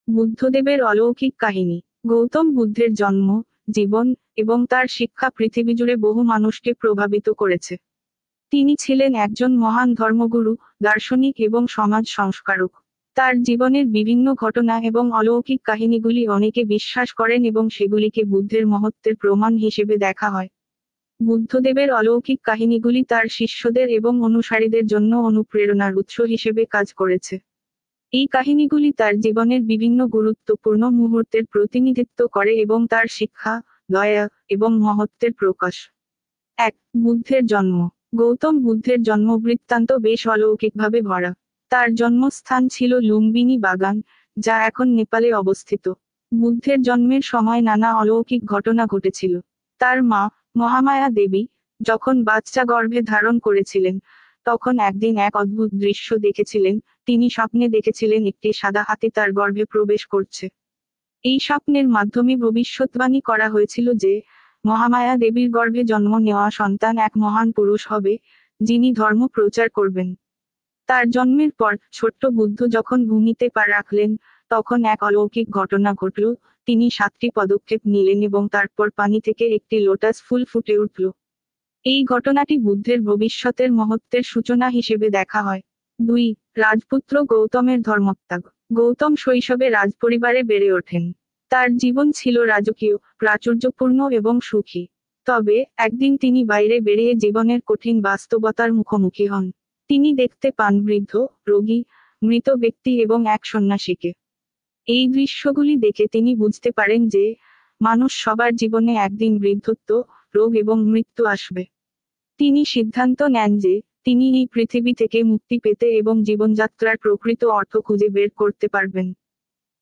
বুদ্ধদেবের অলৌকিক কাহিনী। গৌতম বুদ্ধের জন্ম, জীবন এবং তার শিক্ষা পৃথিবী জুড়ে বহু মানুষকে প্রভাবিত করেছে। তিনি ছিলেন একজন মহান ধর্মগুরু, দার্শনিক এবং সমাজ সংস্কারক। তার জীবনের বিভিন্ন ঘটনা এবং অলৌকিক কাহিনীগুলি অনেকে বিশ্বাস করেন এবং সেগুলিকে বুদ্ধের মহত্বের প্রমাণ হিসেবে দেখা হয়। বুদ্ধদেবের অলৌকিক কাহিনীগুলি তার শিষ্যদের এবং অনুসারীদের জন্য অনুপ্রেরণার উৎস হিসেবে কাজ করেছে। এই কাহিনীগুলি তার জীবনের বিভিন্ন গুরুত্বপূর্ণ মুহূর্তের প্রতিনিধিত্ব করে এবং তার শিক্ষা, দয়া এবং মহত্বের প্রকাশ। 1. বুদ্ধের জন্ম। গৌতম বুদ্ধের জন্ম বৃত্তান্ত বেশ অলৌকিকভাবে ভরা। তার জন্মস্থান ছিল লুম্বিনী বাগান, যা এখন নেপালে অবস্থিত। বুদ্ধের জন্মের সময় নানা অলৌকিক ঘটনা ঘটেছিল। তার মা, মহামায়া দেবী, যখন বাচ্চা গর্ভে ধারণ করেছিলেন, তখন একদিন এক অদ্ভুত দৃশ্য দেখেছিলেন। তিনি স্বপ্নে দেখেছিলেন একটি সাদা হাতি তার গর্ভে প্রবেশ করছে। এই স্বপ্নের মাধ্যমে ভবিষ্যদ্বাণী করা হয়েছিল যে, মহামায়া দেবীর গর্ভে জন্ম নেওয়া সন্তান এক মহান পুরুষ হবে, যিনি ধর্ম প্রচার করবেন। তার জন্মের পর ছোট্ট বুদ্ধ যখন ভূমিতে পা রাখলেন, তখন এক অলৌকিক ঘটনা ঘটল। তিনি 7টি পদক্ষেপ নিলেন এবং তারপর পানি থেকে একটি লোটাস ফুল ফুটে উঠল। এই ঘটনাটি বুদ্ধের ভবিষ্যতের মহত্বের সূচনা হিসেবে দেখা হয়। 2. রাজপুত্র গৌতমের ধর্মত্যাগ। গৌতম শৈশবে রাজপরিবারে বেড়ে ওঠেন। তার জীবন ছিল রাজকীয়, প্রাচুর্যপূর্ণ এবং সুখী। তবে একদিন তিনি বাইরে বেরিয়ে জীবনের কঠিন বাস্তবতার মুখোমুখি হন। তিনি দেখতে পান বৃদ্ধ, রোগী, মৃত ব্যক্তি এবং এক সন্ন্যাসীকে। এই দৃশ্যগুলি দেখে তিনি বুঝতে পারেন যে, মানুষ সবার জীবনে একদিন বৃদ্ধত্ব, রোগ এবং মৃত্যু আসবে। তিনি সিদ্ধান্ত নেন যে, তিনি এই পৃথিবী থেকে মুক্তি পেতে এবং জীবনযাত্রার প্রকৃত অর্থ খুঁজে বের করতে পারবেন।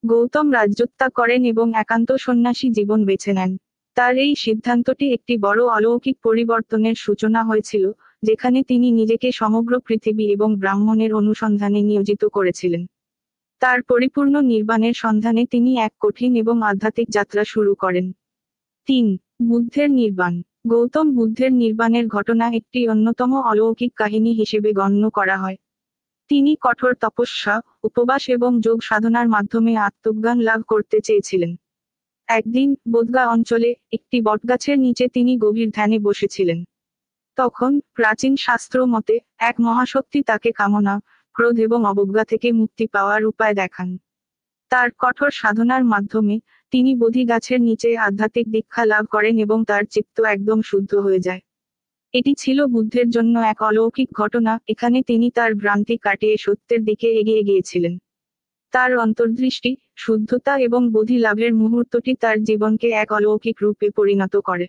গৌতম রাজত্যাগ করেন এবং একান্ত সন্ন্যাসী জীবন বেছে নেন। তার এই সিদ্ধান্তটি একটি বড় অলৌকিক পরিবর্তনের সূচনা হয়েছিল, যেখানে তিনি নিজেকে সমগ্র পৃথিবী এবং ব্রাহ্মণের অনুসন্ধানে নিয়োজিত করেছিলেন। তার পরিপূর্ণ নির্বাণের সন্ধানে তিনি এক কঠিন এবং আধ্যাত্মিক যাত্রা শুরু করেন। 3. বুদ্ধের নির্বাণ। গৌতম বুদ্ধের নির্বাণের ঘটনা একটি অন্যতম অলৌকিক কাহিনী হিসেবে গণ্য করা হয়। তিনি কঠোর তপস্যা, উপবাস এবং যোগ সাধনার মাধ্যমে আত্মজ্ঞান লাভ করতে চেয়েছিলেন। একদিন বোধগয়া অঞ্চলে একটি বটগাছের নিচে তিনি গভীর ধ্যানে বসেছিলেন। তখন প্রাচীন শাস্ত্র মতে এক মহাশক্তি তাকে কামনা, ক্রোধ এবং অবজ্ঞা থেকে মুক্তি পাওয়ার উপায় দেখান। তার কঠোর সাধনার মাধ্যমে তিনি বোধি গাছের নিচে আধ্যাত্মিক দীক্ষা লাভ করেন এবং তার চিত্ত একদম শুদ্ধ হয়ে যায়। এটি ছিল বুদ্ধের জন্য এক অলৌকিক ঘটনা। এখানে তিনি তার ভ্রান্তি কাটিয়ে সত্যের দিকে এগিয়ে গিয়েছিলেন। তার অন্তর্দৃষ্টি, শুদ্ধতা এবং বোধি লাভের মুহূর্তটি তার জীবনকে এক অলৌকিক রূপে পরিণত করে।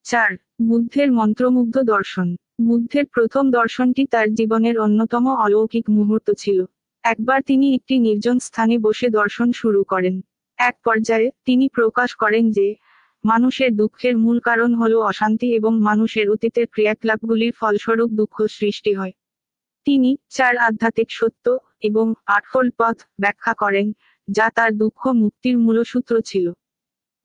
4. বুদ্ধের মন্ত্রমুগ্ধ দর্শন। বুদ্ধের প্রথম দর্শনটি তার জীবনের অন্যতম অলৌকিক মুহূর্ত ছিল। একবার তিনি একটি নির্জন স্থানে বসে দর্শন শুরু করেন। এক পর্যায়ে তিনি প্রকাশ করেন যে, মানুষের দুঃখের মূল কারণ হল অশান্তি এবং মানুষের অতীতের ক্রিয়াকলাপগুলির ফলস্বরূপ দুঃখ সৃষ্টি হয়। তিনি 4 আধ্যাত্মিক সত্য এবং 8 পথ ব্যাখ্যা করেন, যা তার দুঃখ মুক্তির মূলসূত্র ছিল।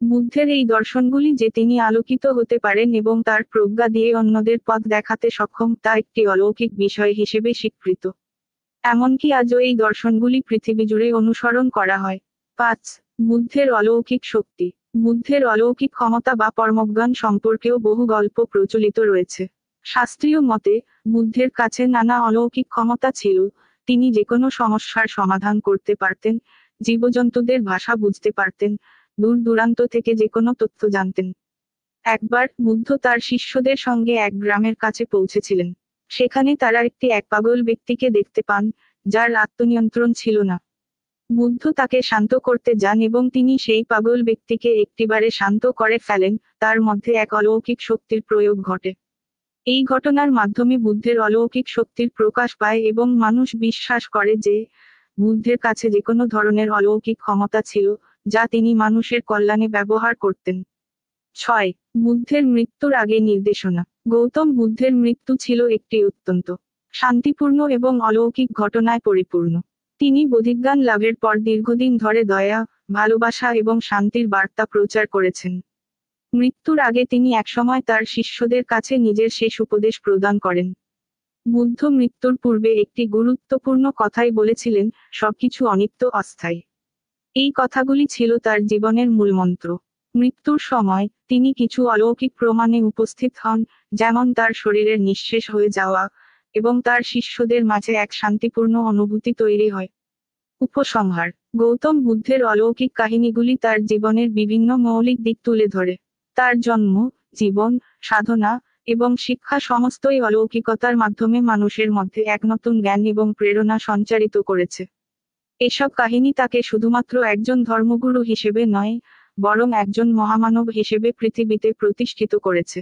বুদ্ধের এই দর্শনগুলি যে তিনি আলোকিত হতে পারেন এবং তার প্রজ্ঞা দিয়ে অন্যদের পথ দেখাতে সক্ষম, তা একটি অলৌকিক বিষয় হিসেবে স্বীকৃত। এমনকি আজও এই দর্শনগুলি পৃথিবী জুড়ে অনুসরণ করা হয়। 5. বুদ্ধের অলৌকিক শক্তি। বুদ্ধের অলৌকিক ক্ষমতা বা পরমজ্ঞান সম্পর্কেও বহু গল্প প্রচলিত রয়েছে। শাস্ত্রীয় মতে, বুদ্ধের কাছে নানা অলৌকিক ক্ষমতা ছিল। তিনি যেকোনো সমস্যার সমাধান করতে পারতেন, জীবজন্তুদের ভাষা বুঝতে পারতেন, দূর দূরান্ত থেকে যেকোনো তথ্য জানতেন। একবার বুদ্ধ তার শিষ্যদের সঙ্গে এক গ্রামের কাছে পৌঁছেছিলেন। সেখানে তারা এক পাগল ব্যক্তিকে দেখতে পান, যার আত্মনিয়ন্ত্রণ ছিল না। বুদ্ধ তাকে শান্ত করতে যান এবং তিনি সেই পাগল ব্যক্তিকে একটিবারে শান্ত করে ফেলেন। তার মধ্যে এক অলৌকিক শক্তির প্রয়োগ ঘটে। এই ঘটনার মাধ্যমে বুদ্ধের অলৌকিক শক্তির প্রকাশ পায় এবং মানুষ বিশ্বাস করে যে, বুদ্ধের কাছে যেকোনো ধরনের অলৌকিক ক্ষমতা ছিল, যা তিনি মানুষের কল্যাণে ব্যবহার করতেন। 6. বুদ্ধের মৃত্যুর আগে নির্দেশনা। গৌতম বুদ্ধের মৃত্যু ছিল একটি অত্যন্ত শান্তিপূর্ণ এবং অলৌকিক ঘটনায় পরিপূর্ণ। তিনি বোধিজ্ঞান লাভের পর দীর্ঘদিন ধরে দয়া, ভালোবাসা এবং শান্তির বার্তা প্রচার করেছেন। মৃত্যুর আগে তিনি একসময় তার শিষ্যদের কাছে নিজের শেষ উপদেশ প্রদান করেন। বুদ্ধ মৃত্যুর পূর্বে একটি গুরুত্বপূর্ণ কথাই বলেছিলেন, সবকিছু অনিত্য, অস্থায়ী। এই কথাগুলি ছিল তার জীবনের মূলমন্ত্র। মৃত্যুর সময় তিনি কিছু অলৌকিক প্রমাণে উপস্থিত হন, যেমন তার শরীরের নিঃশেষ হয়ে যাওয়া এবং তার শিষ্যদের মাঝে এক শান্তিপূর্ণ অনুভূতি তৈরি হয়। উপসংহার: গৌতম বুদ্ধের অলৌকিক কাহিনীগুলি তার জীবনের বিভিন্ন মৌলিক দিক তুলে ধরে। তার জন্ম, জীবন, সাধনা এবং শিক্ষা সমস্তই অলৌকিকতার মাধ্যমে মানুষের মধ্যে এক নতুন জ্ঞান এবং প্রেরণা সঞ্চারিত করেছে। এসব কাহিনী তাকে শুধুমাত্র একজন ধর্মগুরু হিসেবে নয়, বরং একজন মহামানব হিসেবে পৃথিবীতে প্রতিষ্ঠিত করেছে।